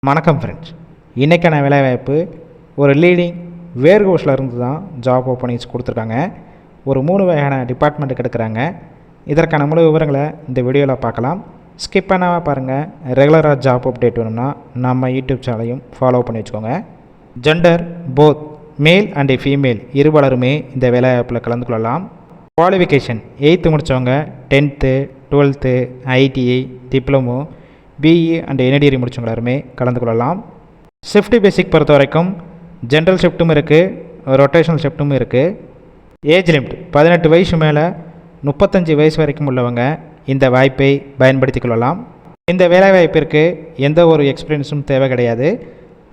வணக்கம் ஃப்ரெண்ட்ஸ், இன்றைக்கான வேலைவாய்ப்பு ஒரு லீடிங் வேர்ஹவுஸில் இருந்து தான் ஜாப் ஓப்பனிங்ஸ் கொடுத்துருக்காங்க. ஒரு 3 வகையான டிபார்ட்மெண்ட்டுக்கு எடுக்கிறாங்க. இதற்கான முழு விவரங்களை இந்த வீடியோவில் பார்க்கலாம். ஸ்கிப் பண்ணாமல் பாருங்கள். ரெகுலராக ஜாப் அப்டேட் வேணும்னா நம்ம யூடியூப் சேனலையும் ஃபாலோ பண்ணி வச்சுக்கோங்க. Gender both male and female இருபாலருமே இந்த வேலைவாய்ப்பில் கலந்து கொள்ளலாம். குவாலிஃபிகேஷன் 8th முடித்தவங்க 10th 12th ITI diploma BE and any degree முடிச்சவங்க எல்லாருமே கலந்து கொள்ளலாம். ஷிஃப்ட் பேசிக் பொறுத்த வரைக்கும் ஜென்ரல் ஷிஃப்ட்டும் இருக்குது, ரொட்டேஷனல் ஷிஃப்ட்டும் இருக்குது. ஏஜ் லிமிட் 18 வயசு மேலே 35 வயசு வரைக்கும் உள்ளவங்க இந்த வாய்ப்பை பயன்படுத்தி கொள்ளலாம். இந்த வேலைவாய்ப்பிற்கு எந்த ஒரு எக்ஸ்பீரியன்ஸும் தேவை கிடையாது.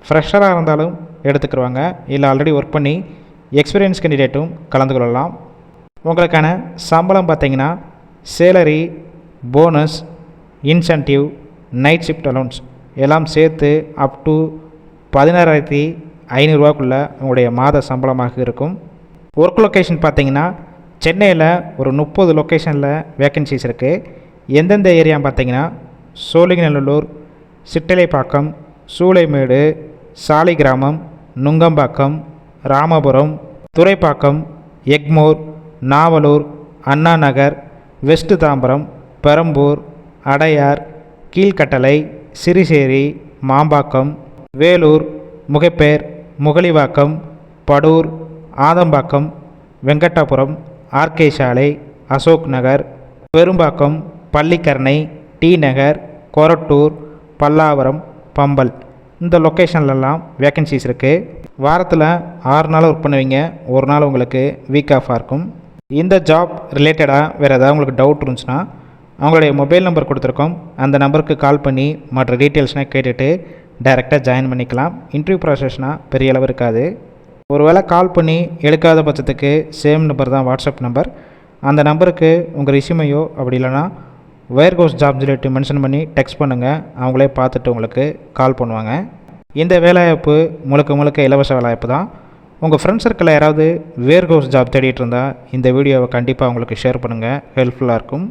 ஃப்ரெஷராக இருந்தாலும் எடுத்துக்கிடுவாங்க, இல்லை ஆல்ரெடி ஒர்க் பண்ணி எக்ஸ்பீரியன்ஸ் கேண்டிடேட்டும் கலந்து கொள்ளலாம். உங்களுக்கான சம்பளம் பார்த்தீங்கன்னா salary, bonus, incentive, night shift allowance எல்லாம் சேர்த்து அப் டு 16,500 உங்களுடைய மாத சம்பளமாக இருக்கும். ஒர்க் லொக்கேஷன் பார்த்தீங்கன்னா சென்னையில் ஒரு 30 லொக்கேஷனில் வேக்கன்சிஸ் இருக்குது. எந்தெந்த ஏரியான்னு பார்த்தீங்கன்னா சோழிங்கநல்லூர், சிட்டலைப்பாக்கம், சூளைமேடு, சாலிகிராமம், நுங்கம்பாக்கம், ராமபுரம், துறைப்பாக்கம், எக்மோர், நாவலூர், அண்ணா நகர், வெஸ்ட் தாம்பரம், பெரம்பூர், அடையார், கீழ்கட்டளை, சிறுசேரி, மாம்பாக்கம், வேலூர், முகப்பேர், முகலிவாக்கம், படூர், ஆதம்பாக்கம், வெங்கடாபுரம், ஆர்கே சாலை, அசோக் நகர், பெரும்பாக்கம், பள்ளிக்கரணை, டி நகர், கொரட்டூர், பல்லாவரம், பம்பல் இந்த லொக்கேஷன்லலாம் வேக்கன்சிஸ் இருக்குது. வாரத்தில் 6 நாள் ஒர்க் பண்ணுவீங்க, ஒரு நாள் உங்களுக்கு வீக் ஆஃபாக இருக்கும். இந்த ஜாப் ரிலேட்டடாக வேறு ஏதாவது உங்களுக்கு டவுட் இருந்துச்சுன்னா அவங்களுடைய மொபைல் நம்பர் கொடுத்துருக்கோம், அந்த நம்பருக்கு கால் பண்ணி மற்ற டீட்டெயில்ஸ்னால் கேட்டுட்டு டைரெக்டாக ஜாயின் பண்ணிக்கலாம். இன்டர்வியூ ப்ராசஸ்னால் பெரிய அளவு இருக்காது. ஒருவேளை கால் பண்ணி எடுக்காத பட்சத்துக்கு சேம் நம்பர் தான் வாட்ஸ்அப் நம்பர், அந்த நம்பருக்கு உங்கள் ரிசியூமையோ அப்படி இல்லைனா வேர்ஹவுஸ் ஜாப் சொல்லிட்டு மென்ஷன் பண்ணி டெக்ஸ்ட் பண்ணுங்கள், அவங்களே பார்த்துட்டு உங்களுக்கு கால் பண்ணுவாங்க. இந்த வேலைவாய்ப்பு முழுக்க இலவச வேலைவாய்ப்பு தான். உங்கள் ஃப்ரெண்ட்ஸ் சர்க்கிளில் யாராவது வேர்ஹவுஸ் ஜாப் தேடிட்டு இருந்தால் இந்த வீடியோவை கண்டிப்பாக அவங்களுக்கு ஷேர் பண்ணுங்கள், ஹெல்ப்ஃபுல்லாக இருக்கும்.